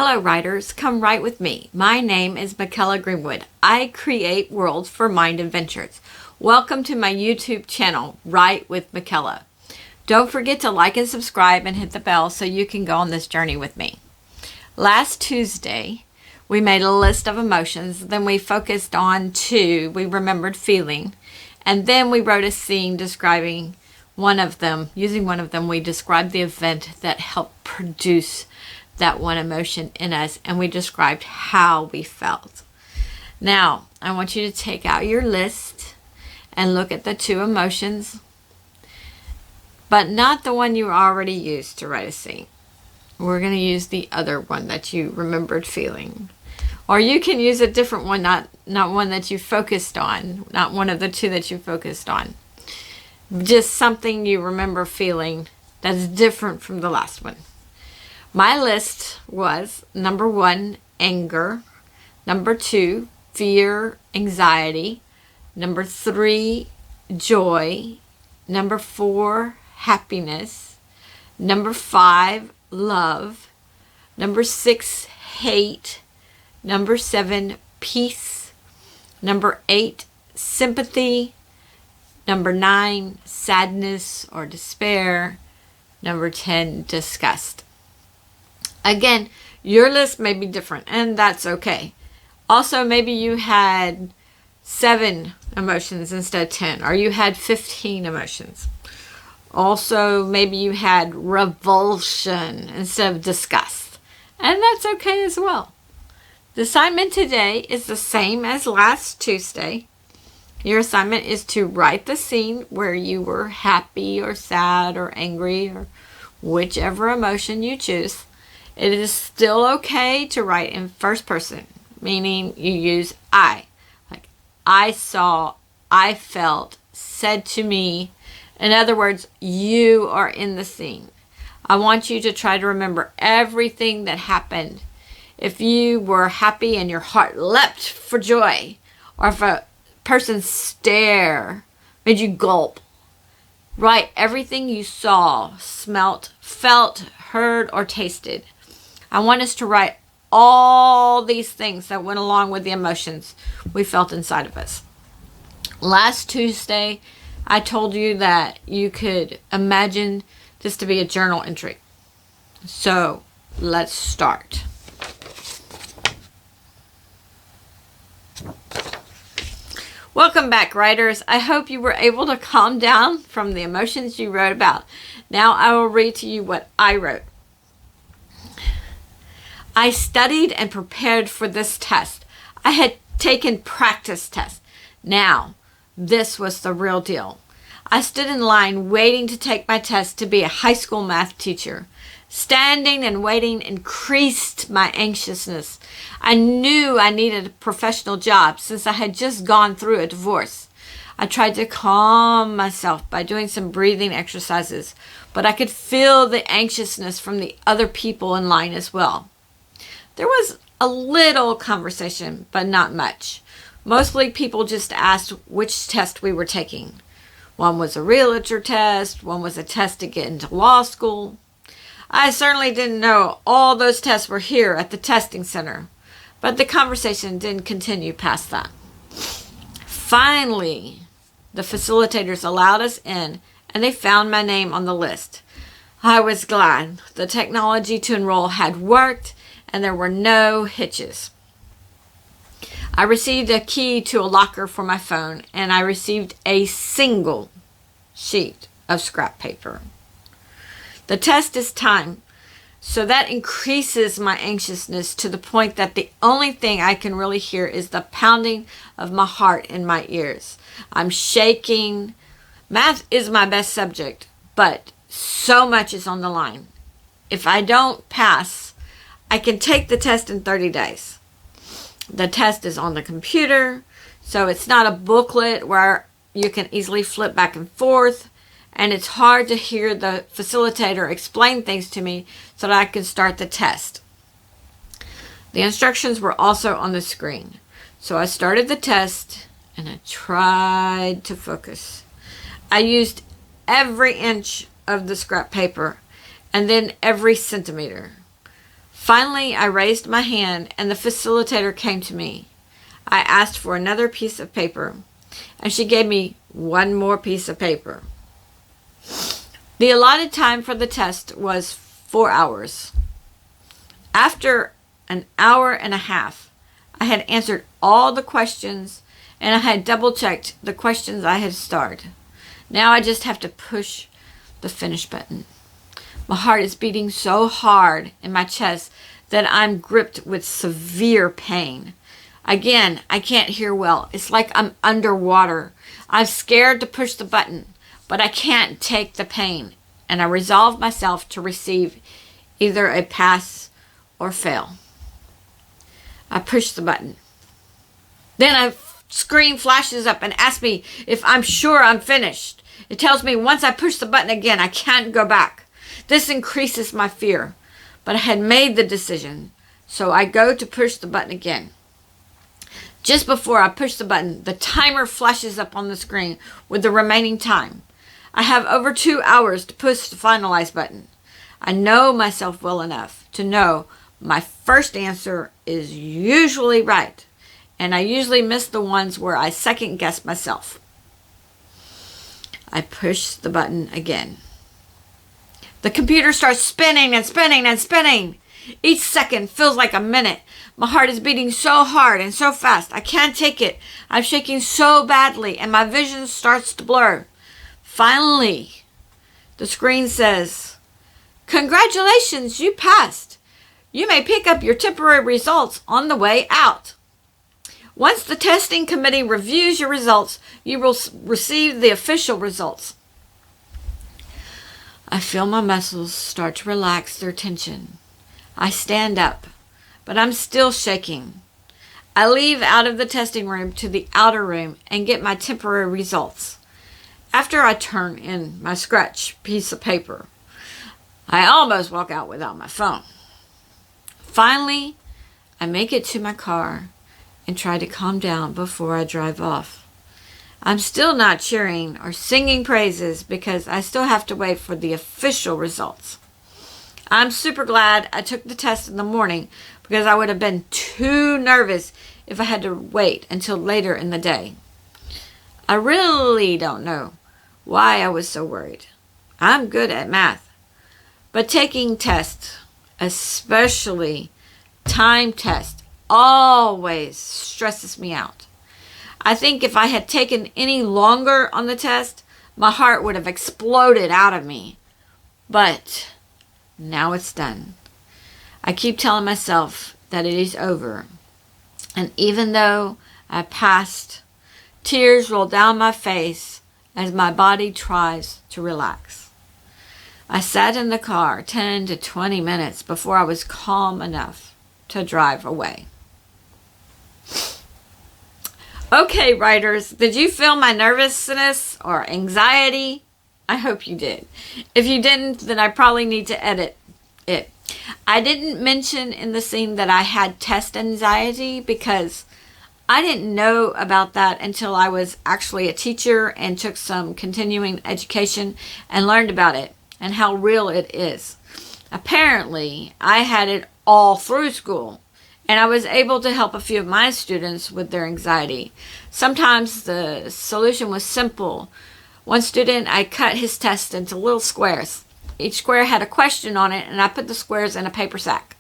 Hello writers, come write with me. My name is Mykela Greenwood. I create worlds for mind adventures. Welcome to my YouTube channel, Write with Mykela. Don't forget to like and subscribe and hit the bell so you can go on this journey with me. Last Tuesday, we made a list of emotions, then we focused on two we remembered feeling, and then we wrote a scene describing one of them. Using one of them, we described the event that helped produce that one emotion in us, and we described how we felt. Now, I want you to take out your list and look at the two emotions, but not the one you already used to write a scene. We're going to use the other one that you remembered feeling. Or you can use a different one, not one that you focused on, not one of the two that you focused on. Just something you remember feeling that's different from the last one. My list was number 1, anger. Number 2, fear, anxiety. Number 3, joy. Number 4, happiness. Number 5, love. Number 6, hate. Number 7, peace. Number 8, sympathy. Number 9, sadness or despair. Number 10, disgust. Again, your list may be different, and that's okay. Also, maybe you had 7 emotions instead of 10, or you had 15 emotions. Also, maybe you had revulsion instead of disgust, and that's okay as well. The assignment today is the same as last Tuesday. Your assignment is to write the scene where you were happy or sad or angry or whichever emotion you choose. It is still okay to write in first person, meaning you use I. Like, I saw, I felt, said to me. In other words, you are in the scene. I want you to try to remember everything that happened. If you were happy and your heart leapt for joy, or if a person's stare made you gulp, write everything you saw, smelt, felt, heard, or tasted. I want us to write all these things that went along with the emotions we felt inside of us. Last Tuesday, I told you that you could imagine this to be a journal entry. So, let's start. Welcome back, writers. I hope you were able to calm down from the emotions you wrote about. Now I will read to you what I wrote. I studied and prepared for this test. I had taken practice tests. Now, this was the real deal. I stood in line waiting to take my test to be a high school math teacher. Standing and waiting increased my anxiousness. I knew I needed a professional job since I had just gone through a divorce. I tried to calm myself by doing some breathing exercises, but I could feel the anxiousness from the other people in line as well. There was a little conversation, but not much. Mostly people just asked which test we were taking. One was a realtor test, one was a test to get into law school. I certainly didn't know all those tests were here at the testing center, but the conversation didn't continue past that. Finally, the facilitators allowed us in, and they found my name on the list. I was glad. The technology to enroll had worked, and there were no hitches. I received a key to a locker for my phone, and I received a single sheet of scrap paper. The test is timed, so that increases my anxiousness to the point that the only thing I can really hear is the pounding of my heart in my ears. I'm shaking. Math is my best subject, but so much is on the line. If I don't pass, I can take the test in 30 days. The test is on the computer, so it's not a booklet where you can easily flip back and forth, and it's hard to hear the facilitator explain things to me so that I can start the test. The instructions were also on the screen, so I started the test and I tried to focus. I used every inch of the scrap paper and then every centimeter. Finally, I raised my hand and the facilitator came to me. I asked for another piece of paper, and she gave me one more piece of paper. The allotted time for the test was 4 hours. After an hour and a half, I had answered all the questions and I had double-checked the questions I had starred. Now I just have to push the finish button. My heart is beating so hard in my chest that I'm gripped with severe pain. Again, I can't hear well. It's like I'm underwater. I'm scared to push the button, but I can't take the pain. And I resolve myself to receive either a pass or fail. I push the button. Then a screen flashes up and asks me if I'm sure I'm finished. It tells me once I push the button again, I can't go back. This increases my fear, but I had made the decision, so I go to push the button again. Just before I push the button, the timer flashes up on the screen with the remaining time. I have over 2 hours to push the finalize button. I know myself well enough to know my first answer is usually right, and I usually miss the ones where I second guess myself. I push the button again. The computer starts spinning and spinning and spinning. Each second feels like a minute. My heart is beating so hard and so fast. I can't take it. I'm shaking so badly and my vision starts to blur. Finally, the screen says, "Congratulations, you passed. You may pick up your temporary results on the way out. Once the testing committee reviews your results, you will receive the official results." I feel my muscles start to relax their tension. I stand up, but I'm still shaking. I leave out of the testing room to the outer room and get my temporary results. After I turn in my scratch piece of paper, I almost walk out without my phone. Finally, I make it to my car and try to calm down before I drive off. I'm still not cheering or singing praises because I still have to wait for the official results. I'm super glad I took the test in the morning because I would have been too nervous if I had to wait until later in the day. I really don't know why I was so worried. I'm good at math, but taking tests, especially time tests, always stresses me out. I think if I had taken any longer on the test, my heart would have exploded out of me. But now it's done. I keep telling myself that it is over. And even though I passed, tears roll down my face as my body tries to relax. I sat in the car 10 to 20 minutes before I was calm enough to drive away. Okay, writers, did you feel my nervousness or anxiety? I hope you did. If you didn't, then I probably need to edit it. I didn't mention in the scene that I had test anxiety because I didn't know about that until I was actually a teacher and took some continuing education and learned about it and how real it is. Apparently, I had it all through school, and I was able to help a few of my students with their anxiety. Sometimes the solution was simple. One student, I cut his test into little squares. Each square had a question on it, and I put the squares in a paper sack.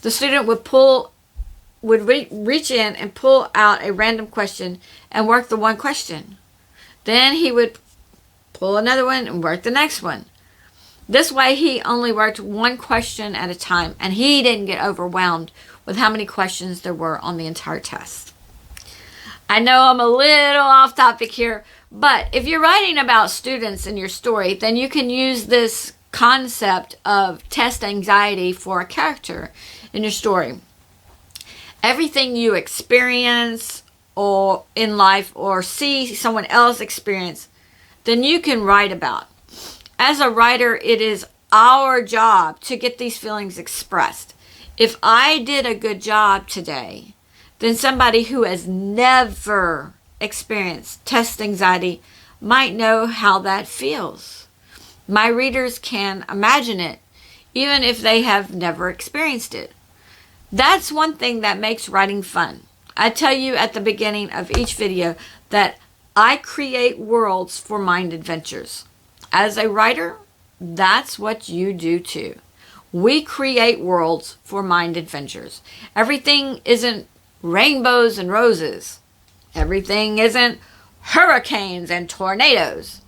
The student would reach in and pull out a random question and work the one question. Then he would pull another one and work the next one. This way, he only worked one question at a time, and he didn't get overwhelmed with how many questions there were on the entire test. I know I'm a little off topic here, but if you're writing about students in your story, then you can use this concept of test anxiety for a character in your story. Everything you experience or in life or see someone else experience, then you can write about. As a writer, it is our job to get these feelings expressed. If I did a good job today, then somebody who has never experienced test anxiety might know how that feels. My readers can imagine it, even if they have never experienced it. That's one thing that makes writing fun. I tell you at the beginning of each video that I create worlds for mind adventures. As a writer, that's what you do too. We create worlds for mind adventures. Everything isn't rainbows and roses. Everything isn't hurricanes and tornadoes.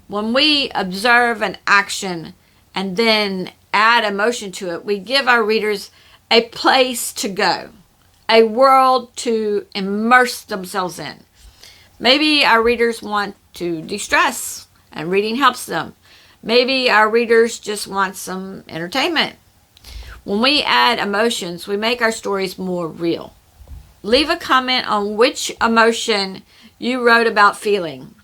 When we observe an action and then add emotion to it, we give our readers a place to go, a world to immerse themselves in. Maybe our readers want to de-stress and reading helps them. Maybe our readers just want some entertainment. When we add emotions, we make our stories more real. Leave a comment on which emotion you wrote about feeling.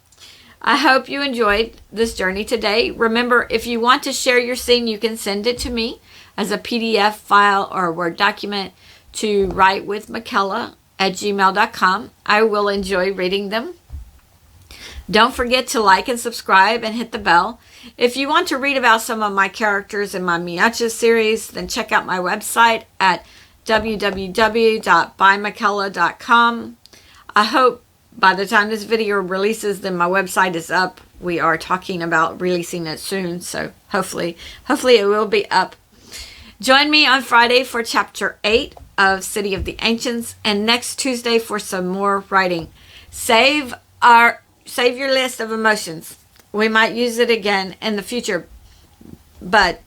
I hope you enjoyed this journey today. Remember, if you want to share your scene, you can send it to me as a PDF file or a Word document to writewithmykela@gmail.com. I will enjoy reading them. Don't forget to like and subscribe and hit the bell. If you want to read about some of my characters in my Mykela series, then check out my website at www.bymykela.com. I hope by the time this video releases, then my website is up. We are talking about releasing it soon, so hopefully it will be up. Join me on Friday for Chapter 8 of City of the Ancients, and next Tuesday for some more writing. Save your list of emotions. We might use it again in the future, but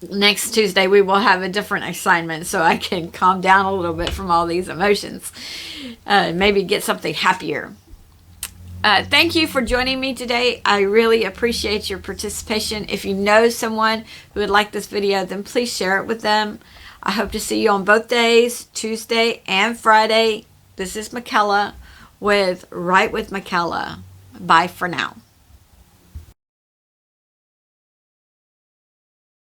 next Tuesday we will have a different assignment so I can calm down a little bit from all these emotions. Maybe get something happier. Thank you for joining me today. I really appreciate your participation. If you know someone who would like this video, then please share it with them. I hope to see you on both days, Tuesday and Friday. This is Mykela with Write with Mykela. Bye for now.